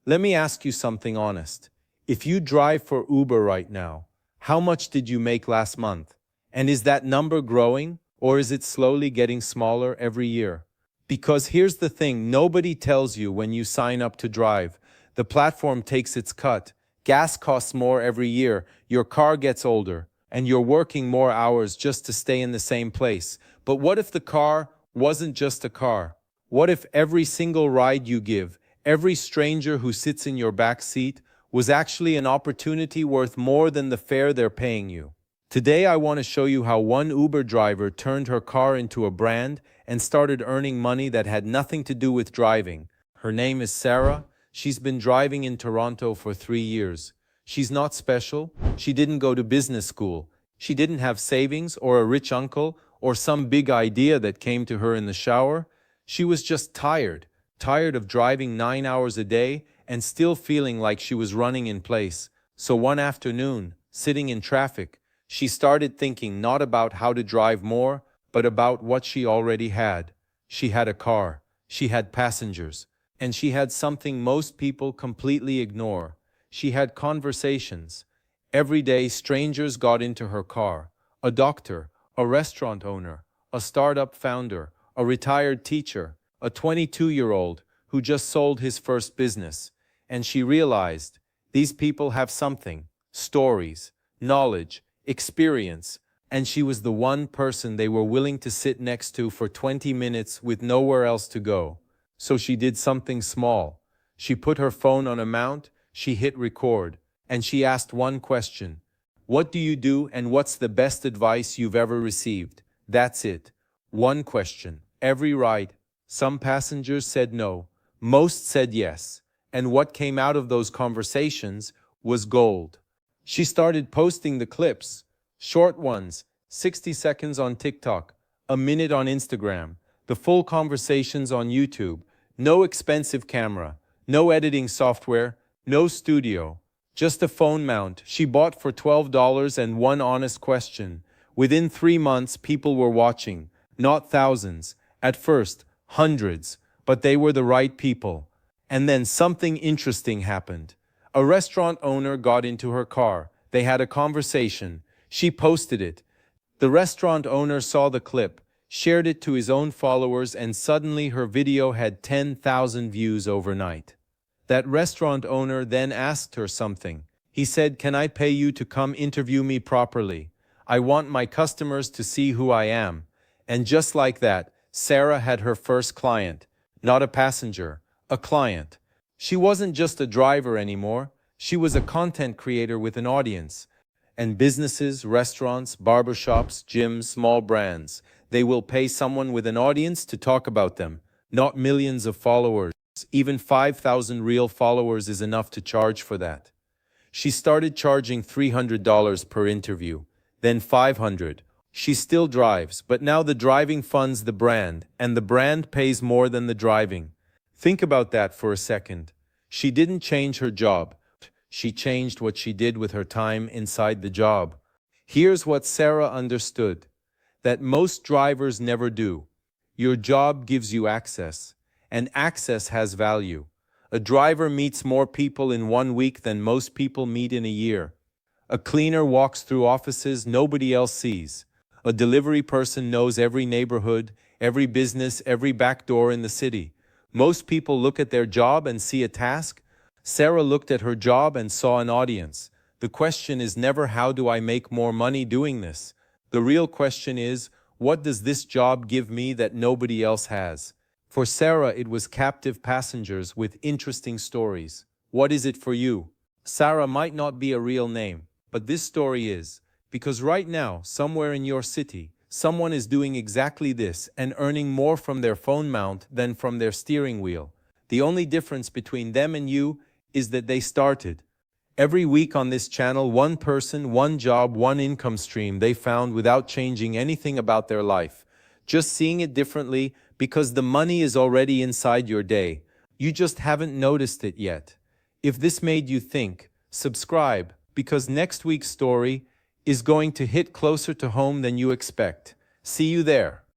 Let me ask you something honest. If you drive for Uber right now, how much did you make last month? And is that number growing, or is it slowly getting smaller every year? Because here's the thing, nobody tells you when you sign up to drive. The platform takes its cut. Gas costs more every year, your car gets older, and you're working more hours just to stay in the same place. But what if the car wasn't just a car? What if every single ride you give, every stranger who sits in your back seat, was actually an opportunity worth more than the fare they're paying you? Today I want to show you how one Uber driver turned her car into a brand and started earning money that had nothing to do with driving. Her name is Sara. She's been driving in Toronto for 3 years. She's not special. She didn't go to business school. She didn't have savings or a rich uncle or some big idea that came to her in the shower. She was just tired of driving 9 hours a day and still feeling like she was running in place. So one afternoon, sitting in traffic, she started thinking not about how to drive more, but about what she already had. She had a car, she had passengers, and she had something most people completely ignore. She had conversations. Every day, strangers got into her car. A doctor, a restaurant owner, a startup founder, a retired teacher, a 22-year-old who just sold his first business. And she realized, these people have something, stories, knowledge, experience, and she was the one person they were willing to sit next to for 20 minutes with nowhere else to go. So she did something small. She put her phone on a mount, she hit record, and she asked one question. What do you do and what's the best advice you've ever received? That's it. One question. Every ride. Some passengers said no. Most said yes. And what came out of those conversations was gold. She started posting the clips, short ones, 60 seconds on TikTok, a minute on Instagram, the full conversations on YouTube. No expensive camera, no editing software, no studio, just a phone mount she bought for $12 and one honest question. Within 3 months, people were watching, not thousands, at first, hundreds, but they were the right people. And then something interesting happened. A restaurant owner got into her car. They had a conversation. She posted it. The restaurant owner saw the clip, shared it to his own followers, and suddenly her video had 10,000 views overnight. That restaurant owner then asked her something. He said, "Can I pay you to come interview me properly? I want my customers to see who I am." And just like that, Sara had her first client. Not a passenger, a client. She wasn't just a driver anymore. She was a content creator with an audience. And businesses, restaurants, barbershops, gyms, small brands, they will pay someone with an audience to talk about them, not millions of followers. Even 5,000 real followers is enough to charge for that. She started charging $300 per interview, then $500. She still drives, but now the driving funds the brand, and the brand pays more than the driving. Think about that for a second. She didn't change her job. She changed what she did with her time inside the job. Here's what Sara understood, that most drivers never do. Your job gives you access, and access has value. A driver meets more people in 1 week than most people meet in a year. A cleaner walks through offices nobody else sees. A delivery person knows every neighborhood, every business, every back door in the city. Most people look at their job and see a task. Sara looked at her job and saw an audience. The question is never, how do I make more money doing this? The real question is, what does this job give me that nobody else has? For Sara, it was captive passengers with interesting stories. What is it for you? Sara might not be a real name, but this story is. Because right now, somewhere in your city, someone is doing exactly this and earning more from their phone mount than from their steering wheel. The only difference between them and you is that they started. Every week on this channel, one person, one job, one income stream they found without changing anything about their life. Just seeing it differently because the money is already inside your day. You just haven't noticed it yet. If this made you think, subscribe, because next week's story is going to hit closer to home than you expect. See you there.